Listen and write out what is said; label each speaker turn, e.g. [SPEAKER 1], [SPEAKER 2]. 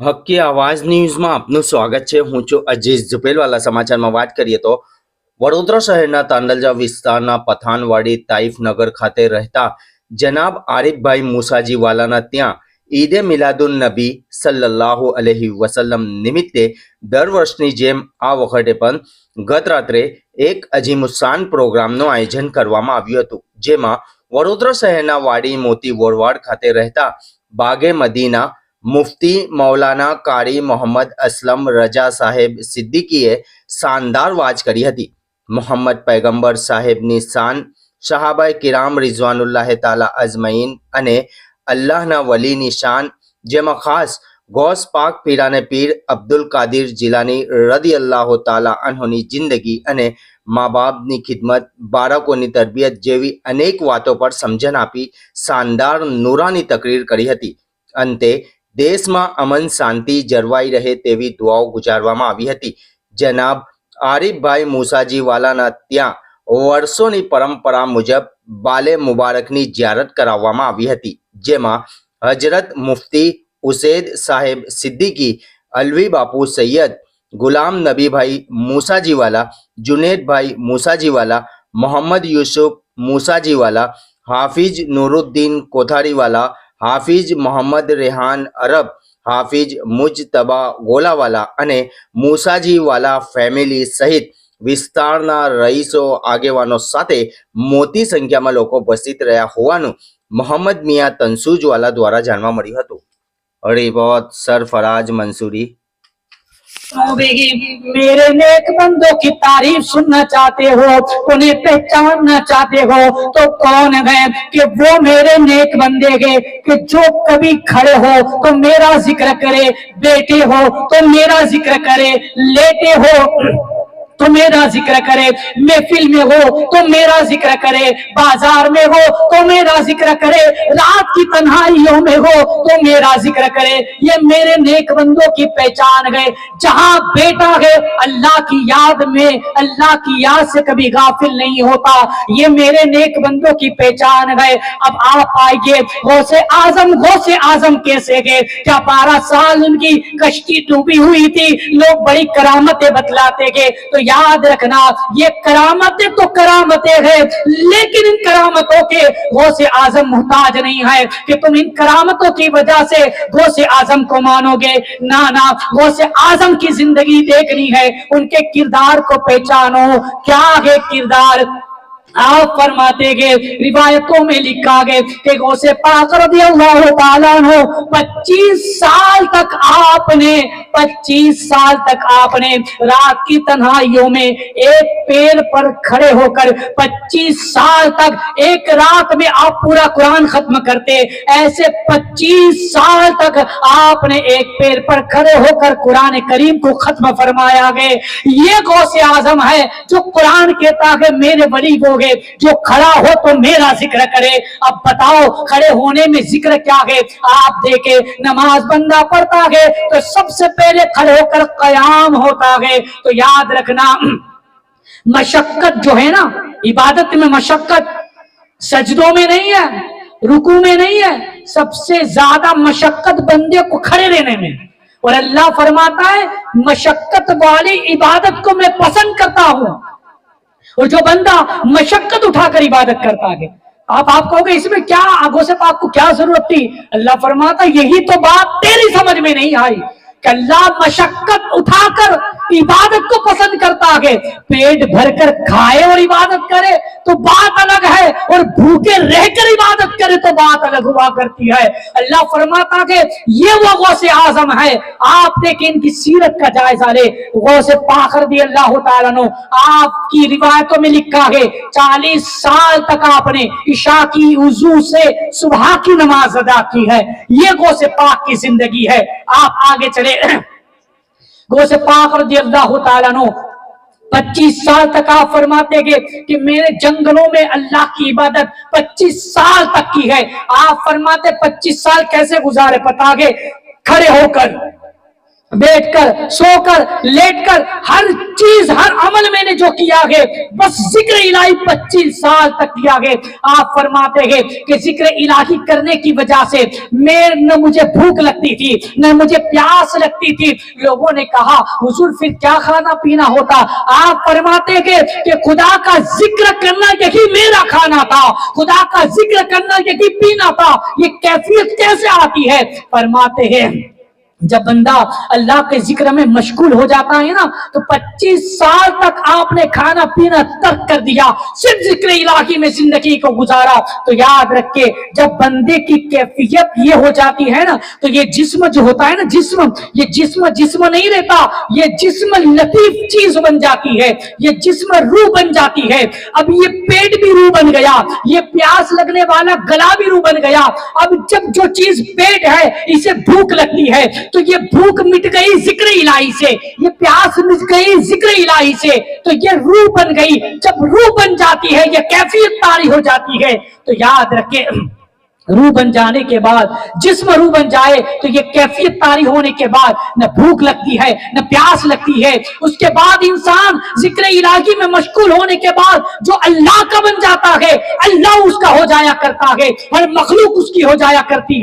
[SPEAKER 1] હક કી આવાજ ન્યૂઝમાં આપનું સ્વાગત છે. હું છું અજીઝ ઝુપેલવાલા. સમાચારમાં વાત કરીએ તો વડોદરા શહેરના તાંડલજા વિસ્તારના પઠાણવાડી તાઇફનગર ખાતે રહેતા જનાબ આરિફભાઈ મુસાજીવાલાના ત્યાં ઈદે મિલાદુન નબી સલ્લલ્લાહુ અલૈહિ વસલ્લમ નિમિત્તે દર વર્ષની જેમ આ વખતે પણ ગત રાત્રે એક અજીમુશાન પ્રોગ્રામનું આયોજન કરવામાં આવ્યું હતું, જેમાં વડોદરા શહેરના વાડી મોતી બોરવાડ ખાતે રહેતા બાગે મદીના મુફ્તી મૌલાના કારી મોહમ્મદ અસલમ રજા સાહેબ સિદ્દીકીએ શાનદાર વાજ કરી હતી. મોહમ્મદ પૈગંબર સાહેબની શાન, સહાબાએ કિરામ રિઝવાનુલ્લાહ તાલા અજમઈન અને અલ્લાહના વલીની શાન, જેમાં ખાસ ગૌસ પાક પીરાને પીર અબ્દુલ કાદિર જીલાની રદિયલ્લાહુ તાલા અન્હોની જિંદગી અને મા બાપની ખિદમત, બાળકોની તરબિયત જેવી અનેક વાતો પર સમજણ આપી શાનદાર નૂરાની તકરીર કરી હતી. અંતે દેશમાં અમન શાંતિ જળવાઈ રહે તેવી દુઆઓ ગુજારવામાં આવી હતી. જનાબ આરિફભાઈ મુસાજીવાલાના ત્યાં વર્ષોની પરંપરા મુજબ બાલે મુબારકની જિયારત કરાવવામાં આવી હતી, જેમાં હજરત મુફ્તી ઉસૈદ સાહેબ સિદ્દીકી, અલવી બાપુ સૈયદ ગુલામ નબીભાઈ મુસાજીવાલા, જુનેદભાઈ મુસાજીવાલા, મોહમ્મદ યુસુફ મુસાજીવાલા, હાફિજ નૂરુદ્દીન કોથારીવાલા, હાફિજ મોહમ્મદ રેહાન અરબ, હાફિજ મુજતબા ગોલાવાલા અને મુસાજીવાલા ફેમિલી સહિત વિસ્તારના રઈસો આગેવાનો સાથે મોટી સંખ્યામાં લોકો ઉપસ્થિત રહ્યા હોવાનું મોહમ્મદ મિયા તનસુજવાલા દ્વારા જાણવા મળ્યું હતું. રિપોર્ટ સરફરાજ મંसूरी.
[SPEAKER 2] मेरे नेक बंदों की तारीफ सुनना चाहते हो, उन्हें पहचानना चाहते हो तो कौन है कि वो मेरे नेक बंदे के कि जो कभी खड़े हो तो मेरा जिक्र करे, बैठे हो तो मेरा जिक्र करे, लेटे हो तो मेरा जिक्र करे, महफिल में हो तो मेरा जिक्र करे, बाजार में हो तो मेरा जिक्र करे, रात की तन्हाइयों में हो तो मेरा जिक्र करे. ये मेरे नेक बंदों की पहचान है. जहां बैठा है अल्लाह की याद में, अल्लाह की याद से कभी गाफिल नहीं होता. ये मेरे नेक बंदों की पहचान है. अब आप आइए, गौसे आजम कैसे गए? क्या 12 साल उनकी कश्ती डूबी हुई थी, लोग बड़ी करामतें बतलाते गए. तो याद रखना, ये करामतें तो करामतें हैं, लेकिन इन करामतों के गौसे आजम मुहताज नहीं है कि तुम इन करामतों की वजह से गौसे आजम को मानोगे. ना ना, गौसे आजम की जिंदगी देखनी है, उनके किरदार को पहचानो. क्या है किरदार? आप फरमाते गए, रिवायतों में लिखा गया कि गौसे पाक रज़ियल्लाहु ताला अन्हु 25 साल तक आपने रात की तन्हाइयों में एक पैर पर खड़े होकर 25 साल तक एक रात में आप पूरा कुरान खत्म करते. ऐसे 25 साल तक आपने एक पैर पर खड़े होकर कुरान करीम को खत्म फरमाया गया. ये गौसे आजम है जो कुरान कहता है मेरे वली वो, जो खड़ा हो तो मेरा जिक्र करे. अब बताओ खड़े होने में जिक्र क्या है? आप देखे, नमाज बंदा पढ़ता है तो सबसे पहले खड़े होकर कयाम होता है. तो याद रखना, मशक्कत जो है ना, इबादत में मशक्कत सजदों में नहीं है, रुकू में नहीं है, सबसे ज्यादा मशक्कत बंदे को खड़े रहने में. और अल्लाह फरमाता है मशक्कत वाली इबादत को मैं पसंद करता हूं. और जो बंदा मशक्कत उठाकर इबादत करता है, आप कहोगे इसमें क्या, आगो से पाक को क्या जरूरत थी? अल्लाह फरमाता यही तो बात तेरी समझ में नहीं आई कि अल्लाह मशक्कत उठाकर इबादत को पसंद करता है. पेट भरकर खाए और इबादत करे तो बात अलग है, और भूखे रहकर इबादत करे तो बात अलग हुआ करती है. अल्लाह फरमाता है ये वो गौसे आजम है. आप देखें इनकी सीरत का जायजा ले. गौसे पाक रज़ियल्लाहु ताला अन्हु, आपकी रिवायतों में लिखा है 40 साल तक आपने इशा की वुजू से सुबह की नमाज अदा की है. ये गौसे पाक की जिंदगी है. आप आगे चले, गौसे पाक रज़ियल्लाहु ताला अन्हु 25 साल तक आप फरमाते गए कि मेरे जंगलों में अल्लाह की इबादत 25 साल तक की है. आप फरमाते 25 साल कैसे गुजारे पता गए? खड़े होकर, बैठकर, सोकर, लेटकर, हर चीज हर अमल मैंने जो किया है, बस जिक्र इलाही 25 साल तक किया है। आप फरमाते हैं कि जिक्र इलाही करने की वजह से न मुझे भूख लगती थी, न मुझे प्यास लगती थी। लोगों ने कहा हुजूर फिर क्या खाना पीना होता? आप फरमाते हैं कि खुदा का जिक्र करना यही मेरा खाना था, खुदा का जिक्र करना यही पीना था। ये कैफियत कैसे आती है? फरमाते हैं जब बंदा अल्लाह के जिक्र में मशगूल हो जाता है ना, तो 25 साल तक आपने खाना पीना तर्क कर दिया, सिर्फ जिक्र इलाही में जिंदगी को गुजारा, तो याद रखे जब बंदे की कैफियत ये हो जाती है ना, तो ये जिस्म जो होता है ना, ये जिस्म नहीं रहता, ये जिस्म लतीफ चीज बन जाती है, ये जिस्म रूह बन जाती है। अब ये पेट भी रूह बन गया, ये प्यास लगने वाला गला भी रूह बन गया। अब जब जो चीज पेट है इसे भूख लगती है, तो ये भूख मिट गई जिक्र इलाही से, ये प्यास मिट गई जिक्र इलाही से, तो ये रूह बन गई। जब रूह बन जाती है, ये कैफियत तारी हो जाती है। तो याद रखे रूह बन जाने के बाद, जिस्म रूह बन जाए तो ये कैफियत तारी होने के बाद न भूख लगती है न प्यास लगती है। उसके बाद इंसान जिक्र इलाही में मशगूल होने के बाद जो अल्लाह का बन जाता है, अल्लाह उसका हो जाया करता है और मखलूक उसकी हो जाया करती है।